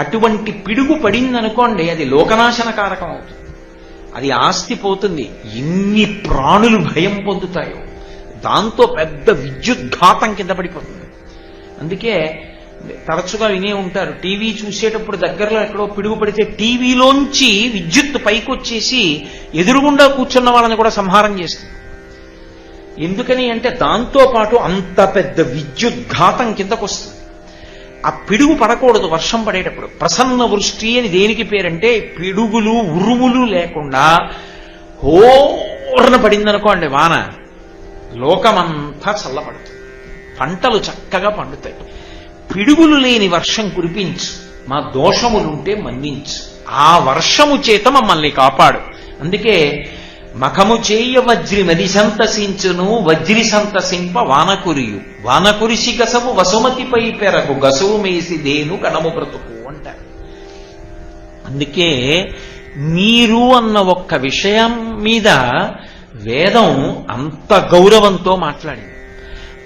అటువంటి పిడుగు పడిందనుకోండి, అది లోకనాశన కారకం అవుతుంది. అది ఆస్తి పోతుంది. ఎన్ని ప్రాణులు భయం పొందుతాయో, దాంతో పెద్ద విద్యుద్ఘాతం కింద పడిపోతుంది. అందుకే తరచుగా వినే ఉంటారు, టీవీ చూసేటప్పుడు దగ్గరలో ఎక్కడో పిడుగు పడితే టీవీలోంచి విద్యుత్ పైకి వచ్చేసి ఎదురుగుండా కూర్చున్న వాళ్ళని కూడా సంహారం చేస్తుంది. ఎందుకని అంటే దాంతో పాటు అంత పెద్ద విద్యుద్ఘాతం కిందకు వస్తుంది. ఆ పిడుగు పడకూడదు వర్షం పడేటప్పుడు. ప్రసన్న వృష్టి అని దేనికి పేరంటే పిడుగులు ఉరుములు లేకుండా హోర్న పడిందనుకోండి వాన, లోకమంతా చల్లబడుతుంది, పంటలు చక్కగా పండుతాయి. పిడుగులు లేని వర్షం కురిపించు, మా దోషములుంటే మన్నించు, ఆ వర్షము చేత మమ్మల్ని కాపాడు. అందుకే మఖము చేయ వజ్రి మది సంతసించును, వజ్రి సంతసింప వానకురియు, వానకురిసి గసవు వసుమతిపై పెరగు, గసవు మేసి దేను కడము బ్రతుకు అంటారు. అందుకే నీరు అన్న ఒక్క విషయం మీద వేదం అంత గౌరవంతో మాట్లాడింది.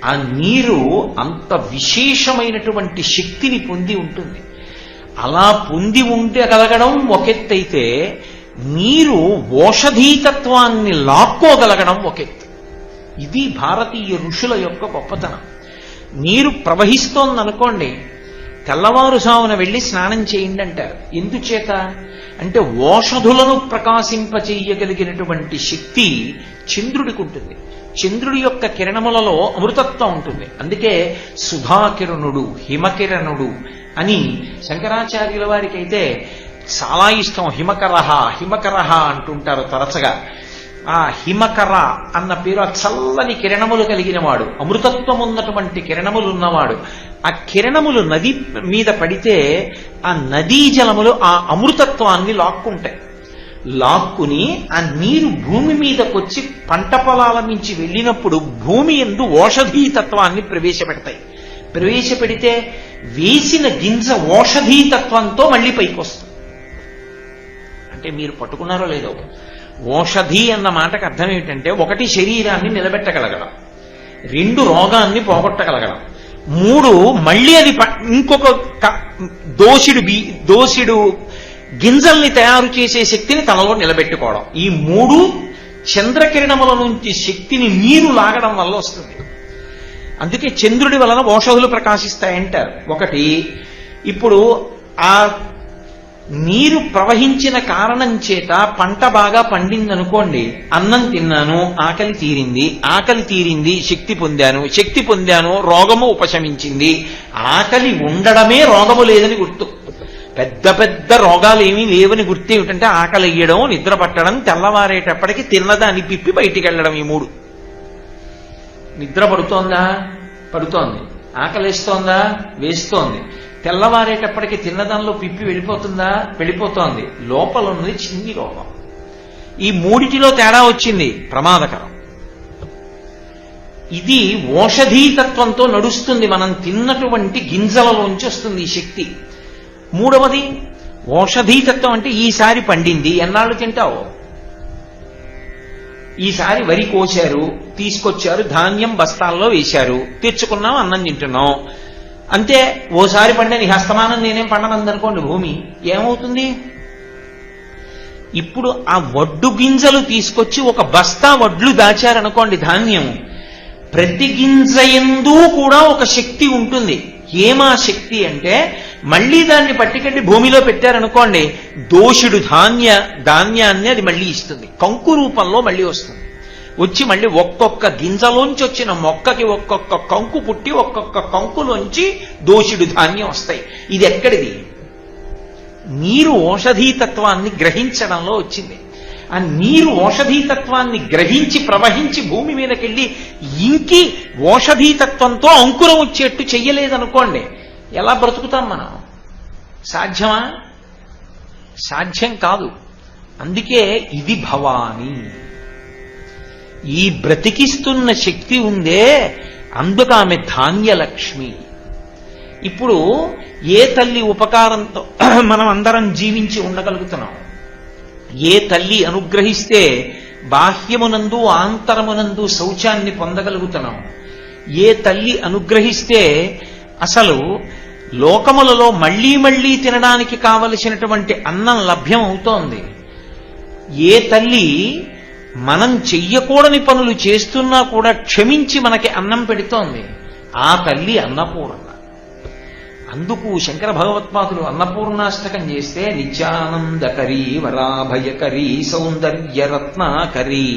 ఆ నీరు అంత విశేషమైనటువంటి శక్తిని పొంది ఉంటుంది. అలా పొంది ఉండగలగడం ఒకెత్తైతే, నీరు ఓషధీతత్వాన్ని లాక్కోగలగడం ఒకెత్తు. ఇది భారతీయ ఋషుల యొక్క గొప్పతనం. నీరు ప్రవహిస్తోందనుకోండి, తెల్లవారుజామున వెళ్ళి స్నానం చేయండి అంటారు. ఎందుచేత అంటే ఓషధులను ప్రకాశింపచేయగలిగినటువంటి శక్తి చంద్రుడికి ఉంటుంది. చంద్రుడి యొక్క కిరణములలో అమృతత్వం ఉంటుంది. అందుకే సుధాకిరణుడు, హిమకిరణుడు అని శంకరాచార్యుల వారికి అయితే చాలా ఇష్టం. హిమకరహ హిమకరహ అంటుంటారు తరచుగా. ఆ హిమకర అన్న పేరు ఆ చల్లని కిరణములు కలిగిన వాడు, అమృతత్వం ఉన్నటువంటి కిరణములు ఉన్నవాడు. ఆ కిరణములు నది మీద పడితే ఆ నదీ జలములు ఆ అమృతత్వాన్ని లాక్కుంటాయి. లాక్కుని ఆ నీరు భూమి మీదకొచ్చి పంట పొలాల నుంచి వెళ్ళినప్పుడు భూమి యందు ఓషధీతత్వాన్ని ప్రవేశపెడతాయి. ప్రవేశపెడితే వేసిన గింజ ఓషధీతత్వంతో మళ్ళీ పైకి వస్తుంది. అంటే మీరు పట్టుకున్నారో లేదో, ఓషధి అన్న మాటకు అర్థం ఏమిటంటే, ఒకటి శరీరాన్ని నిలబెట్టగలగడం, రెండు రోగాన్ని పోగొట్టగలగడం, మూడు మళ్ళీ అది ఇంకొక దోషిడు గింజల్ని తయారు చేసే శక్తిని తనలో నిలబెట్టుకోవడం. ఈ మూడు చంద్రకిరణముల నుంచి శక్తిని నీరు లాగడం వల్ల వస్తుంది. అందుకే చంద్రుడి వలన ఓషధులు ప్రకాశిస్తాయంటారు. ఒకటి, ఇప్పుడు ఆ నీరు ప్రవహించిన కారణం చేత పంట బాగా పండిందనుకోండి, అన్నం తిన్నాను, ఆకలి తీరింది, ఆకలి తీరింది, శక్తి పొందాను, శక్తి పొందాను, రోగము ఉపశమించింది. ఆకలి ఉండడమే రోగము లేదని గుర్తు. పెద్ద పెద్ద రోగాలు ఏమీ లేవని గుర్తు ఏమిటంటే ఆకలి అయ్యడం, నిద్ర పట్టడం, తెల్లవారేటప్పటికి తిన్నదాన్ని పిప్పి బయటికి వెళ్ళడం. ఈ మూడు. నిద్ర పడుతోందా? పడుతోంది. ఆకలిస్తోందా? వేస్తోంది. తెల్లవారేటప్పటికి తిన్నదానిలో పిప్పి వెళ్ళిపోతుందా? వెళ్ళిపోతోంది. లోపల ఉన్నది చిన్ని రోగం. ఈ మూడిటిలో తేడా వచ్చింది, ప్రమాదకరం. ఇది ఓషధీతత్వంతో నడుస్తుంది. మనం తిన్నటువంటి గింజలలోంచి వస్తుంది ఈ శక్తి. మూడవది ఓషధీతత్వం అంటే ఈసారి పండింది, ఎన్నాళ్ళు తింటావు? ఈసారి వరి కోశారు, తీసుకొచ్చారు, ధాన్యం బస్తాల్లో వేశారు, తెచ్చుకున్నాం, అన్నం తింటున్నాం. అంతే. ఓసారి పండని హస్తమానం నేనేం పండనందనుకోండి భూమి, ఏమవుతుంది? ఇప్పుడు ఆ వడ్డు గింజలు తీసుకొచ్చి ఒక బస్తా వడ్లు దాచారనుకోండి, ధాన్యం, ప్రతి గింజ యందు కూడా ఒక శక్తి ఉంటుంది. ఏమా శక్తి అంటే, మళ్ళీ దాన్ని పట్టుకెళ్ళి భూమిలో పెట్టారనుకోండి, దోషుడు ధాన్యాన్ని అది మళ్ళీ ఇస్తుంది. కంకు రూపంలో మళ్ళీ వస్తుంది. వచ్చి మళ్ళీ ఒక్కొక్క గింజలోంచి వచ్చిన మొక్కకి ఒక్కొక్క కంకు పుట్టి ఒక్కొక్క కంకులోంచి దోషుడు ధాన్యం వస్తాయి. ఇది ఎక్కడిది? నీరు ఓషధీతత్వాన్ని గ్రహించడంలో వచ్చింది. ఆ నీరు ఓషధీతత్వాన్ని గ్రహించి ప్రవహించి భూమి మీదకెళ్ళి ఇంకి ఓషధీతత్వంతో అంకురం వచ్చేట్టు చెయ్యలేదనుకోండి, ఎలా బ్రతుకుతాం మనం? సాధ్యమా? సాధ్యం కాదు. అందుకే ఇది భవాని. ఈ బ్రతికిస్తున్న శక్తి ఉందే, అందుకు ఆమె ధాన్యలక్ష్మి. ఇప్పుడు ఏ తల్లి ఉపకారంతో మనం అందరం జీవించి ఉండగలుగుతున్నాం? ఏ తల్లి అనుగ్రహిస్తే బాహ్యమునందు ఆంతరమునందు శౌచాన్ని పొందగలుగుతున్నాం? ఏ తల్లి అనుగ్రహిస్తే అసలు లోకములలో మళ్లీ మళ్లీ తినడానికి కావలసినటువంటి అన్నం లభ్యం అవుతోంది. ఏ తల్లి మనం చెయ్యకూడని పనులు చేస్తున్నా కూడా క్షమించి మనకి అన్నం పెడుతోంది, ఆ తల్లి అన్నపూర్ణ. అందుకు శంకర భగవత్పాదులు అన్నపూర్ణాష్టకం చేస్తే నిత్యానందకరీ వరాభయకరీ సౌందర్యరత్నాకరీ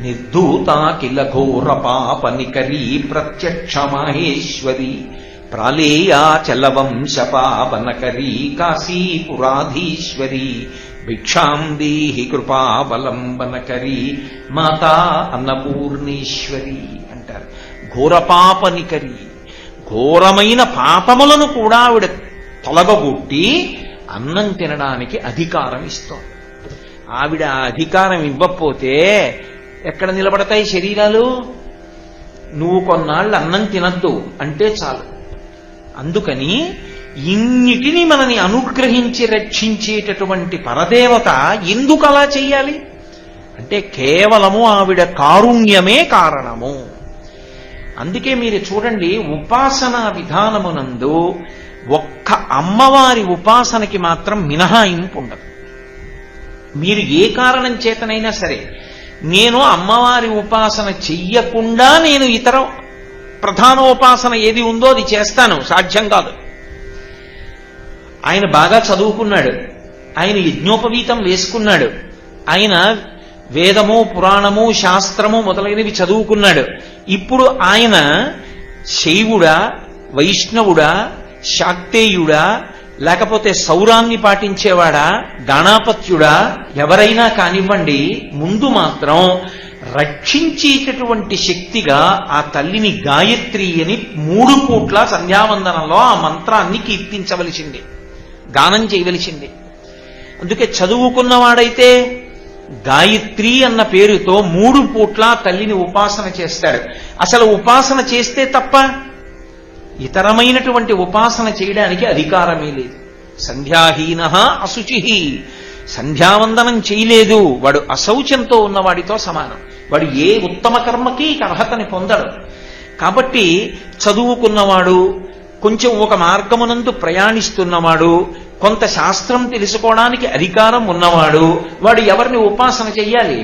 నిర్ధూతాకిల ఘోర పాపనికరీ ప్రత్యక్ష మహేశ్వరి ప్రాళేయాచలవంశ పావనకరీ కాశీపురాధీశ్వరి భిక్షాం దేహి కృపావలంబనకరీ మాతా అన్నపూర్ణేశ్వరి అంటారు. ఘోరపాపనికరీ, ఘోరమైన పాపములను కూడా ఆవిడ తొలగొట్టి అన్నం తినడానికి అధికారం ఇస్తోంది. ఆవిడ అధికారం ఇవ్వకపోతే ఎక్కడ నిలబడతాయి శరీరాలు? నువ్వు కొన్నాళ్ళు అన్నం తినద్దు అంటే చాలు. అందుకని ఇన్నిటిని మనని అనుగ్రహించి రక్షించేటటువంటి పరదేవత ఎందుకు అలా చెయ్యాలి అంటే కేవలము ఆవిడ కారుణ్యమే కారణము. అందుకే మీరు చూడండి, ఉపాసనా విధానమునందు ఒక్క అమ్మవారి ఉపాసనకి మాత్రం మినహాయింపు ఉండదు. మీరు ఏ కారణం చేతనైనా సరే, నేను అమ్మవారి ఉపాసన చెయ్యకుండా నేను ఇతర ప్రధానోపాసన ఏది ఉందో అది చేస్తాను, సాధ్యం కాదు. ఆయన బాగా చదువుకున్నాడు, ఆయన యజ్ఞోపవీతం వేసుకున్నాడు, ఆయన వేదము పురాణము శాస్త్రము మొదలైనవి చదువుకున్నాడు. ఇప్పుడు ఆయన శైవుడా, వైష్ణవుడా, శాక్తేయుడా, లేకపోతే సౌరాన్ని పాటించేవాడా, గాణాపత్యుడా, ఎవరైనా కానివ్వండి, ముందు మాత్రం రక్షించేటటువంటి శక్తిగా ఆ తల్లిని గాయత్రి అని 3 పూట్ల సంధ్యావందనంలో ఆ మంత్రాన్ని కీర్తించవలసింది, గానం చేయవలసింది. అందుకే చదువుకున్నవాడైతే గాయత్రి అన్న పేరుతో 3 పూట్ల తల్లిని ఉపాసన చేస్తాడు. అసలు ఉపాసన చేస్తే తప్ప ఇతరమైనటువంటి ఉపాసన చేయడానికి అధికారమే లేదు. సంధ్యాహీన అశుచి, సంధ్యావందనం చేయలేదు వాడు అశౌచంతో ఉన్నవాడితో సమానం. వాడు ఏ ఉత్తమ కర్మకి అర్హతని పొందడు. కాబట్టి చదువుకున్నవాడు, కొంచెం ఒక మార్గమునందు ప్రయాణిస్తున్నవాడు, కొంత శాస్త్రం తెలుసుకోవడానికి అధికారం ఉన్నవాడు, వాడు ఎవరిని ఉపాసన చెయ్యాలి?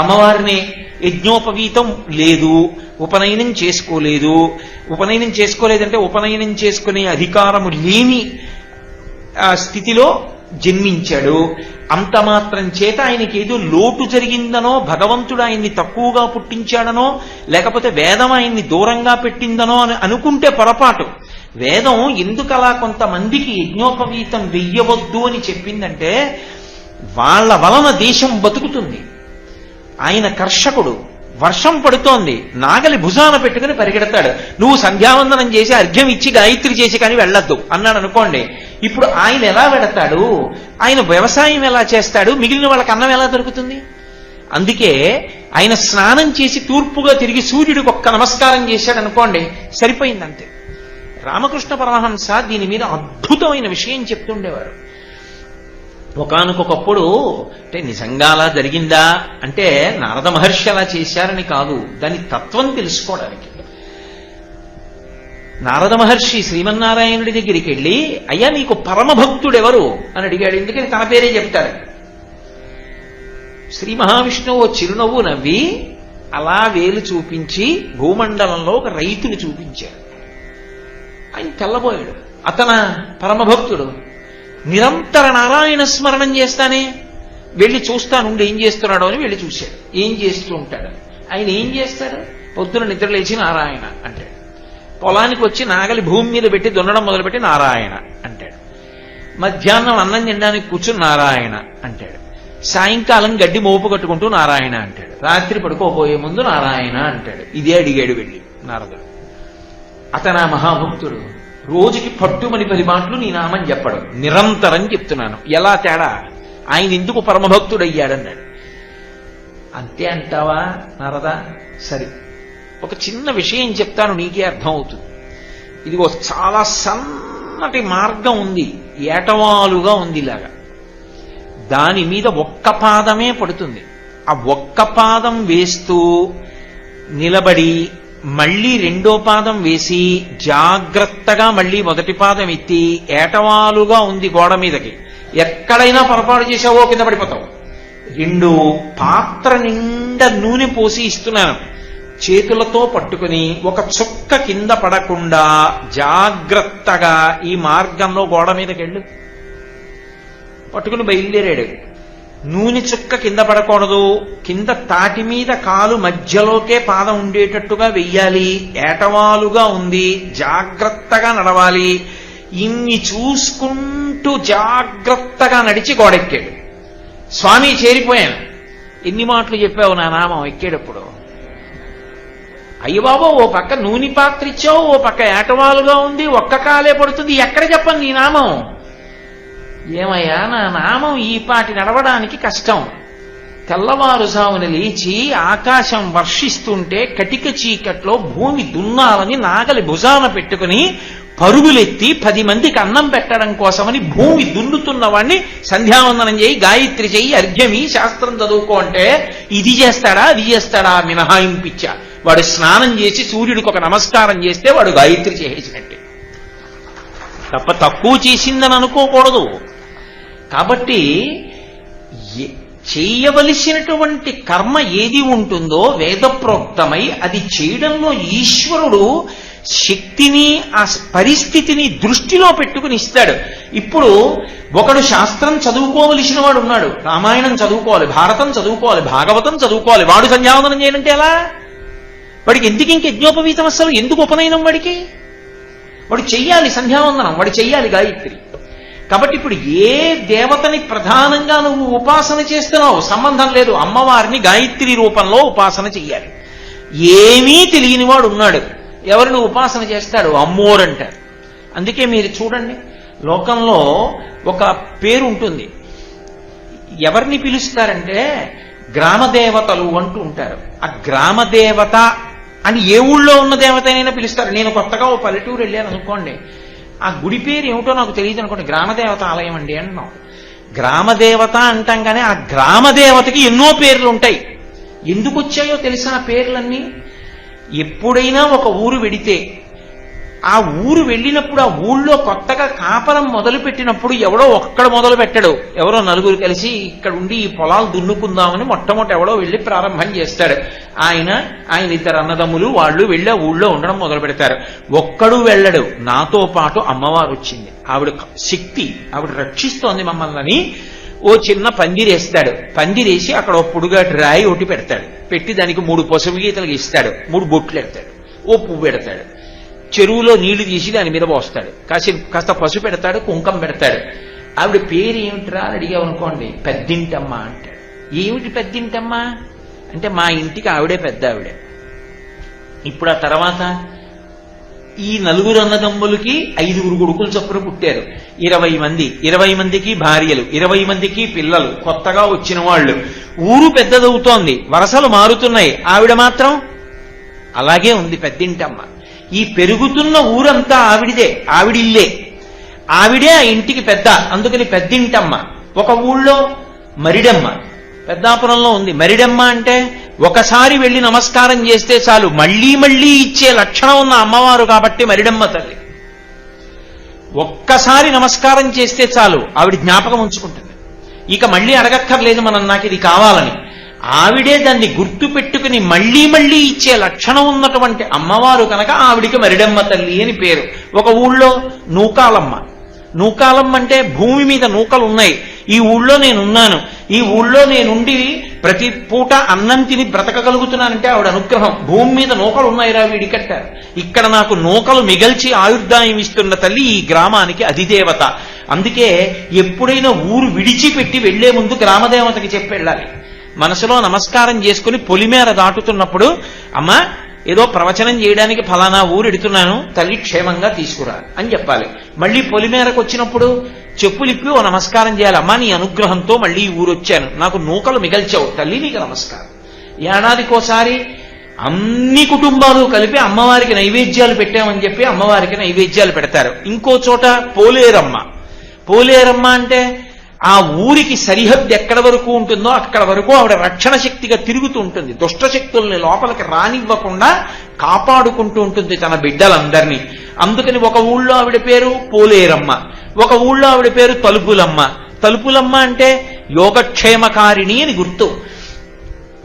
అమ్మవారిని. యజ్ఞోపవీతం లేదు, ఉపనయనం చేసుకోలేదు. ఉపనయనం చేసుకోలేదంటే ఉపనయనం చేసుకునే అధికారము లేని స్థితిలో జన్మించాడు. అంత మాత్రం చేత ఆయనకి ఏదో లోటు జరిగిందనో, భగవంతుడు ఆయన్ని తక్కువగా పుట్టించాడనో, లేకపోతే వేదం ఆయన్ని దూరంగా పెట్టిందనో అని అనుకుంటే పొరపాటు. వేదం ఎందుకలా కొంతమందికి యజ్ఞోపవీతం వెయ్యవద్దు అని చెప్పిందంటే, వాళ్ళ వలన దేశం బతుకుతుంది. ఆయన కర్షకుడు, వర్షం పడుతోంది, నాగలి భుజాన పెట్టుకుని పరిగెడతాడు. నువ్వు సంధ్యావందనం చేసి అర్ఘ్యం ఇచ్చి గాయత్రి చేసి కానీ వెళ్ళొద్దు అన్నాడు అనుకోండి, ఇప్పుడు ఆయన ఎలా వెడతాడు? ఆయన వ్యవసాయం ఎలా చేస్తాడు? మిగిలిన వాళ్ళకి అన్నం ఎలా దొరుకుతుంది? అందుకే ఆయన స్నానం చేసి తూర్పుగా తిరిగి సూర్యుడికి ఒక్క నమస్కారం చేశాడు అనుకోండి, సరిపోయిందంతే. రామకృష్ణ పరమహంస దీని మీద అద్భుతమైన విషయం చెప్తుండేవారు. ఒకానొకప్పుడు అంటే నిజంగా అలా జరిగిందా అంటే నారద మహర్షి అలా చేశారని కాదు, దాని తత్వం తెలుసుకోవడానికి. నారద మహర్షి శ్రీమన్నారాయణుడి దగ్గరికి వెళ్ళి, అయ్యా నీకు పరమభక్తుడెవరు అని అడిగాడు. ఎందుకని తన పేరే చెప్తాడు. శ్రీ మహావిష్ణువు చిరునవ్వు నవ్వి అలా వేలు చూపించి భూమండలంలో ఒక రైతును చూపించాడు. ఆయన తెల్లబోయాడు. అతన పరమభక్తుడు. నిరంతర నారాయణ స్మరణం చేస్తానే, వెళ్ళి చూస్తానుండి ఏం చేస్తున్నాడో అని వెళ్ళి చూశాడు. ఏం చేస్తూ ఉంటాడు ఆయన? ఏం చేస్తాడు? పొద్దున నిద్రలేచి నారాయణ అంటాడు. పొలానికి వచ్చి నాగలి భూమి మీద పెట్టి దున్నడం మొదలుపెట్టి నారాయణ అంటాడు. మధ్యాహ్నం అన్నం తినడానికి కూర్చుని నారాయణ అంటాడు. సాయంకాలం గడ్డి మోపు కట్టుకుంటూ నారాయణ అంటాడు. రాత్రి పడుకోబోయే ముందు నారాయణ అంటాడు. ఇదే అడిగాడు వెళ్ళి నారదుడు. అతనా మహాభక్తుడు. రోజుకి పట్టుమని 10 మాటలు నీ నామని చెప్పడం, నిరంతరం చెప్తున్నాను. ఎలా తేడా? ఆయన ఎందుకు పరమభక్తుడయ్యాడన్నాడు. అంతే అంటావా నారదా? సరే, ఒక చిన్న విషయం చెప్తాను, నీకే అర్థం అవుతుంది. ఇదిగో చాలా సన్నటి మార్గం ఉంది, ఏటవాలుగా ఉంది ఇలాగా. దాని మీద ఒక్క పాదమే పడుతుంది. ఆ ఒక్క పాదం వేస్తూ నిలబడి మళ్ళీ రెండో పాదం వేసి జాగ్రత్తగా మళ్ళీ మొదటి పాదం ఎత్తి ఏటవాలుగా ఉంది గోడ మీదకి, ఎక్కడైనా పొరపాటు చేసావో కింద పడిపోతావు. రెండు పాత్ర నిండా నూనె పోసి ఇస్తున్నాను, చేతులతో పట్టుకుని ఒక చుక్క కింద పడకుండా జాగ్రత్తగా ఈ మార్గంలో గోడ మీదకి వెళ్ళు. పట్టుకుని బయలుదేరాడు. నూనె చుక్క కింద పడకూడదు, కింద తాటి మీద కాలు మధ్యలోకే పాదం ఉండేటట్టుగా వెయ్యాలి, ఏటవాలుగా ఉంది, జాగ్రత్తగా నడవాలి. ఇన్ని చూసుకుంటూ జాగ్రత్తగా నడిచి గోడెక్కాడు. స్వామి చేరిపోయాను. ఎన్ని మాటలు చెప్పావు నా నామం ఎక్కేటప్పుడు? అయ్య బాబో, ఓ పక్క నూనె పాత్ర ఇచ్చావు, ఓ పక్క ఏటవాలుగా ఉంది, ఒక్క కాలే పడుతుంది, ఎక్కడ చెప్పను నీ నామం? ఏమయ్యా, నా నామం ఈ పాటి నడవడానికి కష్టం. తెల్లవారుజామున లేచి ఆకాశం వర్షిస్తుంటే కటిక చీకట్లో భూమి దున్నాలని నాగలి భుజాన పెట్టుకుని పరుగులెత్తి 10 మందికి అన్నం పెట్టడం కోసమని భూమి దున్నుతున్న వాడిని సంధ్యావందనం చేయి, గాయత్రి చెయ్యి, అర్ఘ్యమి, శాస్త్రం చదువుకో అంటే ఇది చేస్తాడా అది చేస్తాడా మినహాయింపిచ్చా. వాడు స్నానం చేసి సూర్యుడికి ఒక నమస్కారం చేస్తే వాడు గాయత్రి చేసేసినట్టే, తప్ప తక్కువ చేసిందని అనుకోకూడదు. కాబట్టి చేయవలసినటువంటి కర్మ ఏది ఉంటుందో వేదప్రోక్తమై అది చేయడంలో ఈశ్వరుడు శక్తిని ఆ పరిస్థితిని దృష్టిలో పెట్టుకుని ఇస్తాడు. ఇప్పుడు ఒకడు శాస్త్రం చదువుకోవలసిన వాడు ఉన్నాడు, రామాయణం చదువుకోవాలి, భారతం చదువుకోవాలి, భాగవతం చదువుకోవాలి, వాడు సంధ్యావందనం చేయనంటే ఎలా? వాడికి ఎందుకు ఇంక యజ్ఞోపవీతం, అసలు ఎందుకు ఉపనయనం? వాడు చెయ్యాలి సంధ్యావందనం, వాడు చెయ్యాలి గాయత్రి. కాబట్టి ఇప్పుడు ఏ దేవతని ప్రధానంగా నువ్వు ఉపాసన చేస్తున్నావు సంబంధం లేదు, అమ్మవారిని గాయత్రి రూపంలో ఉపాసన చెయ్యాలి. ఏమీ తెలియని వాడు ఉన్నాడు, ఎవరిని ఉపాసన చేస్తాడు? అమ్మోరంటారు. అందుకే మీరు చూడండి, లోకంలో ఒక పేరు ఉంటుంది, ఎవరిని పిలుస్తారంటే గ్రామదేవతలు అంటూ ఉంటారు. ఆ గ్రామదేవత అని ఏ ఊళ్ళో ఉన్న దేవతనైనా పిలుస్తారు. నేను కొత్తగా ఓ పల్లెటూరు వెళ్ళాను అనుకోండి, ఆ గుడి పేరు ఏమిటో నాకు తెలియదు అనుకోండి, గ్రామదేవత ఆలయం అండి అంటున్నాం. గ్రామదేవత అంటాం కానీ ఆ గ్రామదేవతకి ఎన్నో పేర్లు ఉంటాయి. ఎందుకు వచ్చాయో తెలుసా ఆ పేర్లన్నీ? ఎప్పుడైనా ఒక ఊరు వెడితే ఆ ఊరు వెళ్ళినప్పుడు ఆ ఊళ్ళో కొత్తగా కాపరం మొదలు పెట్టినప్పుడు ఎవడో ఒక్కడ మొదలు పెట్టడు, ఎవరో నలుగురు కలిసి ఇక్కడ ఉండి ఈ పొలాలు దున్నుకుందామని మొట్టమొదటి ఎవడో వెళ్ళి ప్రారంభం చేస్తాడు. ఆయన 2 అన్నదమ్ములు వాళ్ళు వెళ్ళి ఆ ఊళ్ళో ఉండడం మొదలు పెడతారు. ఒక్కడు వెళ్ళడు. నాతో పాటు అమ్మవారు వచ్చింది, ఆవిడ శక్తి, ఆవిడ రక్షిస్తోంది మమ్మల్ని. ఓ చిన్న పందిరేస్తాడు, పందిరేసి అక్కడ ఓ పొడుగాటి రాయి ఒకటి పెడతాడు, పెట్టి దానికి 3 పసుపు గీతలు ఇస్తాడు, 3 బొట్లు పెడతాడు, ఓ పువ్వు పెడతాడు, చెరువులో నీళ్లు తీసి దాని మీద పోస్తాడు, కాస్త పసుపు పెడతాడు, కుంకం పెడతాడు. ఆవిడ పేరు ఏమిట్రా అని అడిగామనుకోండి, పెద్దింటమ్మ అంటాడు. ఏమిటి పెద్దింటమ్మ అంటే మా ఇంటికి ఆవిడే పెద్ద ఆవిడ. ఇప్పుడు ఆ తర్వాత ఈ 4 అన్నదమ్ములకి 5 కొడుకులు చొప్పున పుట్టారు, 20 మంది, 20 మందికి భార్యలు, 20 మందికి పిల్లలు, కొత్తగా వచ్చిన వాళ్ళు. ఊరు పెద్దదవుతోంది, వరసలు మారుతున్నాయి, ఆవిడ మాత్రం అలాగే ఉంది పెద్దింటమ్మ. ఈ పెరుగుతున్న ఊరంతా ఆవిడిదే, ఆవిడిల్లే, ఆవిడే ఆ ఇంటికి పెద్ద, అందుకని పెద్దింటమ్మ. ఒక ఊళ్ళో మరిడమ్మ, పెద్దాపురంలో ఉంది. మరిడమ్మ అంటే ఒకసారి వెళ్ళి నమస్కారం చేస్తే చాలు మళ్లీ మళ్లీ ఇచ్చే లక్షణం ఉన్న అమ్మవారు కాబట్టి మరిడమ్మ తల్లి. ఒక్కసారి నమస్కారం చేస్తే చాలు ఆవిడ జ్ఞాపకం ఉంచుకుంటుంది, ఇక మళ్లీ అడగక్కర్లేదు మనం నాకు ఇది కావాలని. ఆవిడే దాన్ని గుర్తు పెట్టుకుని మళ్లీ మళ్లీ ఇచ్చే లక్షణం ఉన్నటువంటి అమ్మవారు కనుక ఆవిడికి మరిడమ్మ తల్లి అని పేరు. ఒక ఊళ్ళో నూకాలమ్మ, నూకాలమ్మ అంటే భూమి మీద నూకలు ఉన్నాయి, ఈ ఊళ్ళో నేనున్నాను, ఈ ఊళ్ళో నేనుండి ప్రతి పూట అన్నం తిని బ్రతకగలుగుతున్నానంటే ఆవిడ అనుగ్రహం. భూమి మీద నూకలు ఉన్నాయిరా వీడికట్టారు, ఇక్కడ నాకు నూకలు మిగల్చి ఆయుర్దాయం ఇస్తున్న తల్లి ఈ గ్రామానికి అధిదేవత. అందుకే ఎప్పుడైనా ఊరు విడిచిపెట్టి వెళ్లే ముందు గ్రామదేవతకి చెప్పి వెళ్ళాలి. మనసులో నమస్కారం చేసుకుని పొలిమేర దాటుతున్నప్పుడు, అమ్మా ఏదో ప్రవచనం చేయడానికి ఫలానా ఊరు ఎడుతున్నాను, తల్లి క్షేమంగా తీసుకురా అని చెప్పాలి. మళ్ళీ పొలిమేరకు వచ్చినప్పుడు చెప్పులిప్పి ఓ నమస్కారం చేయాలి, అమ్మా నీ అనుగ్రహంతో మళ్ళీ ఈ ఊరు వచ్చాను, నాకు నూకలు మిగల్చావు తల్లి నీకు నమస్కారం. ఏడాదికోసారి అన్ని కుటుంబాలు కలిపి అమ్మవారికి నైవేద్యాలు పెట్టామని చెప్పి అమ్మవారికి నైవేద్యాలు పెడతారు. ఇంకో చోట పోలేరమ్మ, పోలేరమ్మ అంటే ఆ ఊరికి సరిహద్దు ఎక్కడ వరకు ఉంటుందో అక్కడ వరకు ఆవిడ రక్షణ శక్తిగా తిరుగుతూ ఉంటుంది. దుష్ట శక్తుల్ని లోపలికి రానివ్వకుండా కాపాడుకుంటూ ఉంటుంది తన బిడ్డలందరినీ. అందుకని ఒక ఊళ్ళో ఆవిడ పేరు పోలేరమ్మ, ఒక ఊళ్ళో ఆవిడ పేరు తలుపులమ్మ. తలుపులమ్మ అంటే యోగక్షేమకారిణి అని గుర్తు.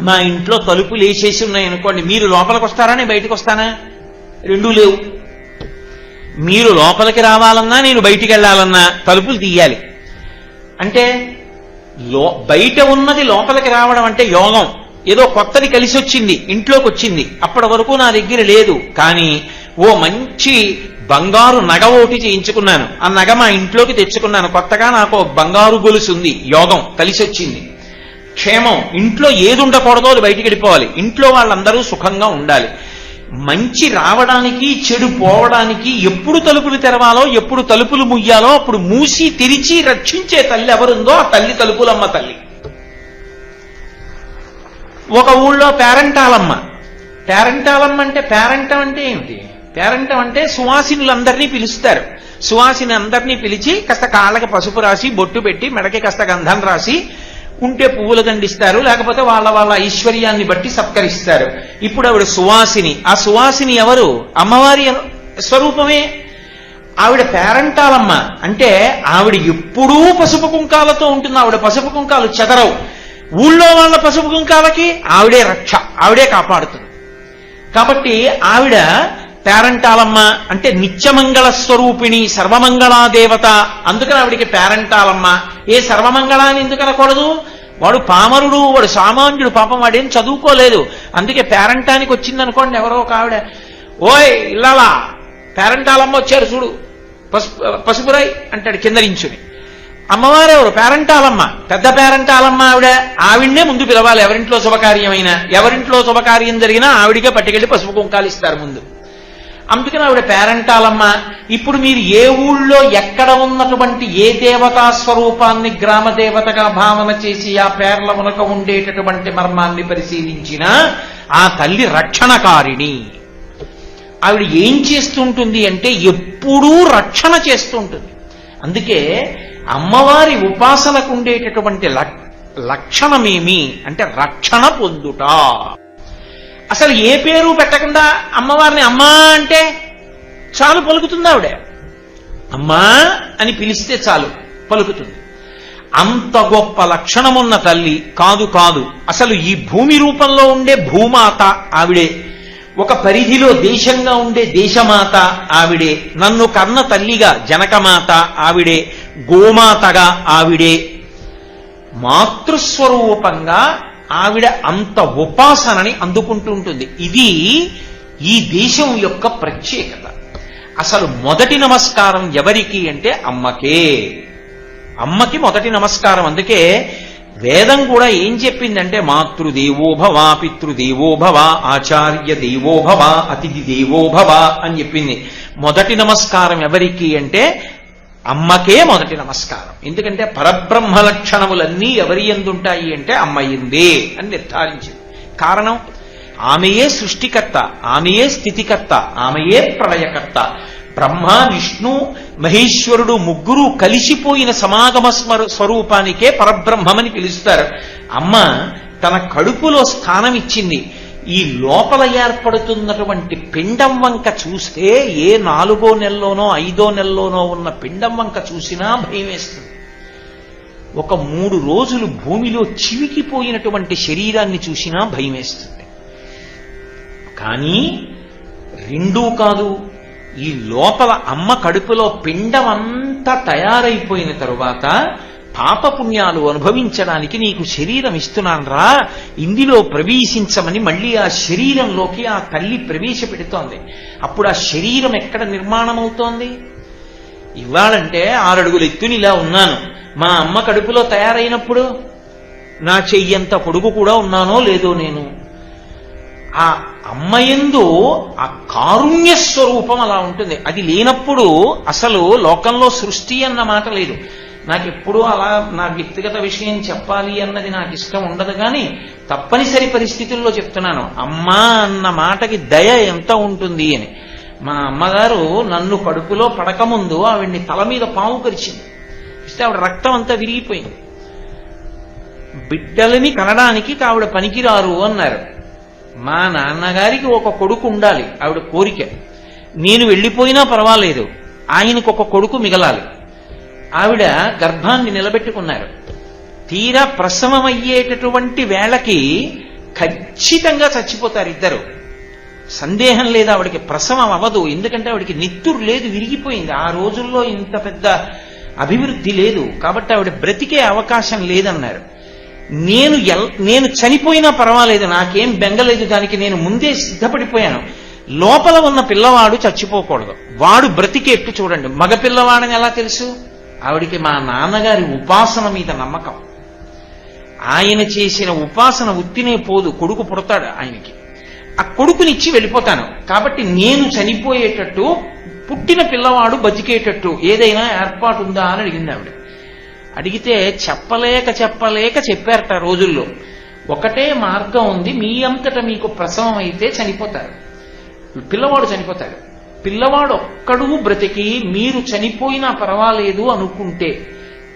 మా ఇంట్లో తలుపులు వేసేసి ఉన్నాయనుకోండి, మీరు లోపలికి వస్తారా నేను బయటకు వస్తానా? రెండూ లేవు. మీరు లోపలికి రావాలన్నా నేను బయటికి వెళ్ళాలన్నా తలుపులు తీయాలి. అంటే బయట ఉన్నది లోపలికి రావడం అంటే యోగం. ఏదో కొత్తది కలిసి వచ్చింది, ఇంట్లోకి వచ్చింది, అప్పటి వరకు నా దగ్గర లేదు. కానీ ఓ మంచి బంగారు నగ ఒకటి చేయించుకున్నాను, ఆ నగ మా ఇంట్లోకి తెచ్చుకున్నాను, కొత్తగా నాకు బంగారు గొలుసు ఉంది, యోగం కలిసి వచ్చింది. క్షేమం, ఇంట్లో ఏది ఉండకూడదో అది బయటికి వెళ్ళిపోవాలి, ఇంట్లో వాళ్ళందరూ సుఖంగా ఉండాలి. మంచి రావడానికి చెడు పోవడానికి ఎప్పుడు తలుపులు తెరవాలో ఎప్పుడు తలుపులు ముయ్యాలో అప్పుడు మూసి తెరిచి రక్షించే తల్లి ఎవరుందో ఆ తల్లి తలుపులమ్మ తల్లి. ఒక ఊళ్ళో పేరంటాలమ్మ. పేరంటాలమ్మ అంటే పేరంటం అంటే ఏమిటి? పేరంటం అంటే సువాసినులందరినీ పిలుస్తారు. సువాసిని అందరినీ పిలిచి కాస్త కాళ్ళకి పసుపు రాసి బొట్టు పెట్టి మెడకి కాస్త గంధం రాసి ఉంటే పువ్వులు దండిస్తారు, లేకపోతే వాళ్ళ వాళ్ళ ఐశ్వర్యాన్ని బట్టి సత్కరిస్తారు. ఇప్పుడు ఆవిడ సువాసిని. ఆ సువాసిని ఎవరు? అమ్మవారి స్వరూపమే. ఆవిడ పేరంటాలమ్మ అంటే ఆవిడ ఎప్పుడూ పసుపు కుంకాలతో ఉంటుంది. ఆవిడ పసుపు కుంకాలు చెదరవు. ఊళ్ళో వాళ్ళ పసుపు కుంకాలకి ఆవిడే రక్ష, ఆవిడే కాపాడుతుంది. కాబట్టి ఆవిడ పేరంటాలమ్మ అంటే నిత్యమంగళ స్వరూపిణి, సర్వమంగళాదేవత. అందుకని ఆవిడికి పేరంటాలమ్మ. ఏ సర్వమంగళాన్ని ఎందుకు అనకూడదు? వాడు పామరుడు, వాడు సామాన్యుడు, పాపం వాడేం చదువుకోలేదు. అందుకే పేరంటానికి వచ్చిందనుకోండి ఎవరో ఒక ఆవిడ, ఓయ్ ఇల్లాలా పేరంటాలమ్మ వచ్చారు చూడు, పసుపురాయి అంటాడు కింద నించుని. అమ్మవారు ఎవరు? పేరంటాలమ్మ, పెద్ద పేరంటాలమ్మ ఆవిడ. ఆవిడ్నే ముందు పిలవాలి ఎవరింట్లో శుభకార్యమైనా. ఎవరింట్లో శుభకార్యం జరిగినా ఆవిడికే పట్టుకెళ్ళి పసుపు కుంకాలు ఇస్తారు ముందు. అందుకని ఆవిడ పేరంటాలమ్మ. ఇప్పుడు మీరు ఏ ఊళ్ళో ఎక్కడ ఉన్నటువంటి ఏ దేవతా స్వరూపాన్ని గ్రామ దేవతగా భావన చేసి ఆ పేర్ల వెనుక ఉండేటటువంటి మర్మాన్ని పరిశీలించినా ఆ తల్లి రక్షణకారిణి. ఆవిడ ఏం చేస్తుంటుంది అంటే ఎప్పుడూ రక్షణ చేస్తూ ఉంటుంది. అందుకే అమ్మవారి ఉపాసనకు ఉండేటటువంటి లక్షణమేమి అంటే రక్షణ పొందుట. అసలు ఏ పేరు పెట్టకుండా అమ్మవారిని అమ్మా అంటే చాలు, పలుకుతుంది ఆవిడ. అమ్మా అని పిలిస్తే చాలు పలుకుతుంది. అంత గొప్ప లక్షణమున్న తల్లి కాదు కాదు అసలు ఈ భూమి రూపంలో ఉండే భూమాత ఆవిడే. ఒక పరిధిలో దేశంగా ఉండే దేశమాత ఆవిడే. నన్ను కన్న తల్లిగా జనకమాత ఆవిడే. గోమాతగా ఆవిడే. మాతృస్వరూపంగా ఆవిడ అంత ఉపాసనని అందుకుంటూ ఉంటుంది. ఇది ఈ దేశం యొక్క ప్రత్యేకత. అసలు మొదటి నమస్కారం ఎవరికి అంటే అమ్మకే. అమ్మకి మొదటి నమస్కారం. అందుకే వేదం కూడా ఏం చెప్పిందంటే మాతృదేవోభవ, పితృదేవోభవ, ఆచార్య దేవోభవ, అతిథి దేవోభవ అని చెప్పింది. మొదటి నమస్కారం ఎవరికి అంటే అమ్మకే మొదటి నమస్కారం. ఎందుకంటే పరబ్రహ్మ లక్షణములన్నీ ఎవరి యందుంటాయి అంటే అమ్మయిందే అని నిర్ధారించింది. కారణం ఆమెయే సృష్టికర్త, ఆమెయే స్థితికర్త, ఆమెయే ప్రళయకర్త. బ్రహ్మ, విష్ణు, మహేశ్వరుడు ముగ్గురు కలిసిపోయిన సమాగమ స్వరూపానికే పరబ్రహ్మమని పిలుస్తారు. అమ్మ తన కడుపులో స్థానం ఇచ్చింది. ఈ లోపల ఏర్పడుతున్నటువంటి పిండం వంక చూస్తే ఏ 4వ నెలలోనో 5వ నెలలోనో ఉన్న పిండం వంక చూసినా భయం వేస్తుంది. ఒక 3 రోజులు భూమిలో చివికిపోయినటువంటి శరీరాన్ని చూసినా భయం వేస్తుంది. కానీ రెండూ కాదు, ఈ లోపల అమ్మ కడుపులో పిండం అంతా తయారైపోయిన తరువాత పాపపుణ్యాలు అనుభవించడానికి నీకు శరీరం ఇస్తున్నానరా, ఇందులో ప్రవేశించమని మళ్ళీ ఆ శరీరంలోకి ఆ తల్లి ప్రవేశపెడుతోంది. అప్పుడు ఆ శరీరం ఎక్కడ నిర్మాణం అవుతోంది? ఇవ్వాలంటే 6 అడుగులు ఎత్తుని ఇలా ఉన్నాను. మా అమ్మ కడుపులో తయారైనప్పుడు నా చెయ్యంత పొడుగు కూడా ఉన్నానో లేదో నేను. ఆ అమ్మయందు ఆ కారుణ్య స్వరూపం అలా ఉంటుంది. అది లేనప్పుడు అసలు లోకంలో సృష్టి అన్న మాట లేదు. నాకెప్పుడూ అలా నా వ్యక్తిగత విషయం చెప్పాలి అన్నది నాకు ఇష్టం ఉండదు. కానీ తప్పనిసరి పరిస్థితుల్లో చెప్తున్నాను. అమ్మా అన్న మాటకి దయ ఎంత ఉంటుంది అని. మా అమ్మగారు నన్ను కడుపులో పడకముందు ఆవిడ్ని తల మీద పాము కరిచింది. చూస్తే ఆవిడ రక్తం అంతా విరిగిపోయింది. బిడ్డలని కనడానికి ఆవిడ పనికిరారు అన్నారు. మా నాన్నగారికి ఒక కొడుకు ఉండాలి ఆవిడ కోరిక. నేను వెళ్ళిపోయినా పర్వాలేదు, ఆయనకు ఒక కొడుకు మిగలాలి. ఆవిడ గర్భాన్ని నిలబెట్టుకున్నారు. తీరా ప్రసవం అయ్యేటటువంటి వేళకి ఖచ్చితంగా చచ్చిపోతారు ఇద్దరు. సందేహం లేదు, ఆవిడికి ప్రసవం అవ్వదు. ఎందుకంటే ఆవిడికి నిత్తురు లేదు, విరిగిపోయింది. ఆ రోజుల్లో ఇంత పెద్ద అభివృద్ధి లేదు కాబట్టి ఆవిడ బ్రతికే అవకాశం లేదన్నారు. నేను చనిపోయినా పర్వాలేదు, నాకేం బెంగలేదు, దానికి నేను ముందే సిద్ధపడిపోయాను. లోపల ఉన్న పిల్లవాడు చచ్చిపోకూడదు, వాడు బ్రతికేట్టు చూడండి. మగ పిల్లవాడని ఎలా తెలుసు? ఆవిడికి మా నాన్నగారి ఉపాసన మీద నమ్మకం. ఆయన చేసిన ఉపాసన ఉత్తినే పోదు, కొడుకు పుడతాడు ఆయనకి. ఆ కొడుకునిచ్చి వెళ్ళిపోతాను కాబట్టి నేను చనిపోయేటట్టు, పుట్టిన పిల్లవాడు బతికేటట్టు ఏదైనా ఏర్పాటు ఉందా అని అడిగింది ఆవిడ. అడిగితే చెప్పలేక చెప్పారట రోజుల్లో. ఒకటే మార్గం ఉంది, మీ అంతటా మీకు ప్రసవం అయితే చనిపోతారు, పిల్లవాడు చనిపోతాడు. పిల్లవాడు ఒక్కడూ బ్రతికి మీరు చనిపోయినా పర్వాలేదు అనుకుంటే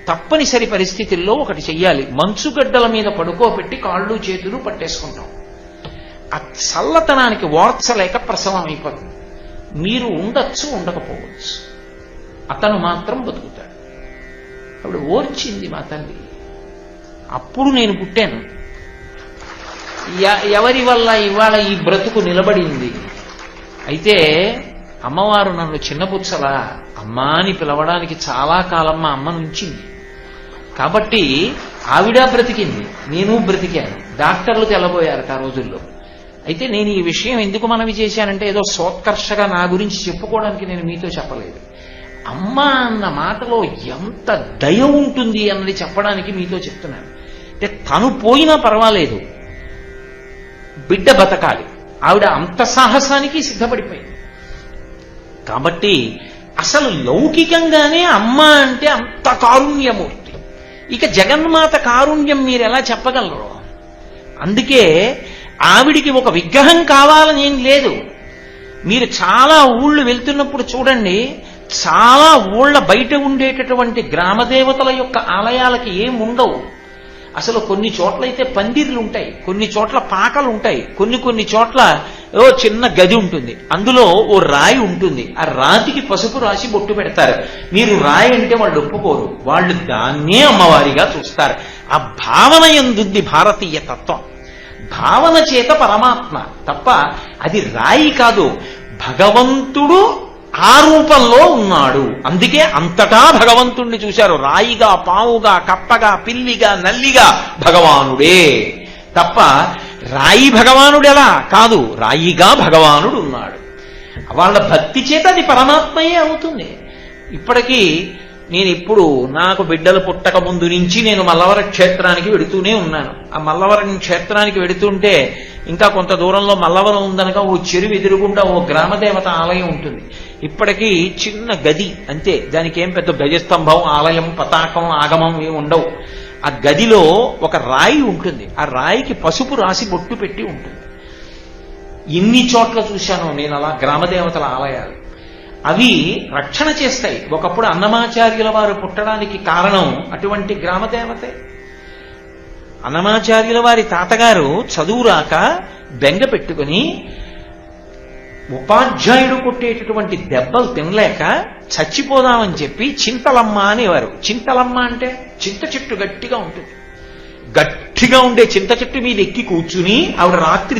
తప్పనిసరి పరిస్థితుల్లో ఒకటి చెయ్యాలి. మంచుగడ్డల మీద పడుకోబెట్టి కాళ్ళు చేతులు పట్టేసుకుంటాం. ఆ చల్లతనానికి ఓర్చలేక ప్రసవం అయిపోతుంది. మీరు ఉండొచ్చు, ఉండకపోవచ్చు, అతను మాత్రం బతుకుతాడు. ఆవిడ ఓర్చింది మా తల్లి. అప్పుడు నేను పుట్టాను. ఎవరి వల్ల ఇవాళ ఈ బ్రతుకు నిలబడింది? అయితే అమ్మవారు నన్ను చిన్నపుచ్చలా అమ్మా అని పిలవడానికి చాలా కాలం మా అమ్మ నుంచింది. కాబట్టి ఆవిడ బ్రతికింది, నేను బ్రతికాను. డాక్టర్లు తెల్లబోయారట ఆ రోజుల్లో. అయితే నేను ఈ విషయం ఎందుకు మనవి చేశానంటే ఏదో సోత్కర్షగా నా గురించి చెప్పుకోవడానికి నేను మీతో చెప్పలేదు. అమ్మ అన్న మాటలో ఎంత దయ ఉంటుంది అన్నది చెప్పడానికి మీతో చెప్తున్నాను. అంటే తను పోయినా పర్వాలేదు, బిడ్డ బతకాలి. ఆవిడ అంత సాహసానికి సిద్ధపడిపోయింది. కాబట్టి అసలు లౌకికంగానే అమ్మ అంటే అంత కారుణ్యమూర్తి. ఇక జగన్మాత కారుణ్యం మీరు ఎలా చెప్పగలరు? అందుకే ఆవిడికి ఒక విగ్రహం కావాలని ఏం లేదు. మీరు చాలా ఊళ్ళు వెళ్తున్నప్పుడు చూడండి, చాలా ఊళ్ళ బయట ఉండేటటువంటి గ్రామదేవతల యొక్క ఆలయాలకి ఏం ఉండవు. అసలు కొన్ని చోట్లయితే పందిర్లు ఉంటాయి, కొన్ని చోట్ల పాకలు ఉంటాయి, కొన్ని చోట్ల ఓ చిన్న గది ఉంటుంది, అందులో ఓ రాయి ఉంటుంది. ఆ రాతికి పసుపు రాసి బొట్టు పెడతారు. మీరు రాయి అంటే వాళ్ళు ఒప్పుకోరు, వాళ్ళు దాన్నే అమ్మవారిగా చూస్తారు. ఆ భావన ఎందుంది భారతీయ తత్వం. భావన చేత పరమాత్మ తప్ప అది రాయి కాదు. భగవంతుడు ఆ రూపంలో ఉన్నాడు. అందుకే అంతటా భగవంతుణ్ణి చూశారు. రాయిగా, పావుగా, కప్పగా, పిల్లిగా, నల్లిగా భగవానుడే తప్ప రాయి భగవానుడు ఎలా కాదు, రాయిగా భగవానుడు ఉన్నాడు. వాళ్ళ భక్తి చేత అది పరమాత్మయే అవుతుంది. ఇప్పటికీ నేను ఇప్పుడు నాకు బిడ్డలు పుట్టక ముందు నుంచి నేను మల్లవర క్షేత్రానికి వెడుతూనే ఉన్నాను. ఆ మల్లవరం క్షేత్రానికి వెడుతుంటే ఇంకా కొంత దూరంలో మల్లవరం ఉందనక ఓ చెరువు ఎదురుగుండా ఓ గ్రామదేవత ఆలయం ఉంటుంది. ఇప్పటికీ చిన్న గది అంతే, దానికి ఏం పెద్ద గజస్తంభం, ఆలయం, పతాకం, ఆగమం ఏమి ఉండవు. ఆ గదిలో ఒక రాయి ఉంటుంది. ఆ రాయికి పసుపు రాసి బొట్టు పెట్టి ఉంటుంది. ఎన్ని చోట్ల చూశాను నేను అలా గ్రామదేవతల ఆలయాలు. అవి రక్షణ చేస్తాయి. ఒకప్పుడు అన్నమాచార్యుల వారు పుట్టడానికి కారణం అటువంటి గ్రామదేవతే. అన్నమాచార్యుల వారి తాతగారు చదువు రాక బెంగ పెట్టుకుని ఉపాధ్యాయుడు కొట్టేటటువంటి దెబ్బలు తినలేక చచ్చిపోదామని చెప్పి చింతలమ్మ అనేవారు. చింతలమ్మ అంటే చింత చెట్టు గట్టిగా ఉంటుంది. గట్టిగా ఉండే చింత చెట్టు మీద ఎక్కి కూర్చుని ఆవిడ రాత్రి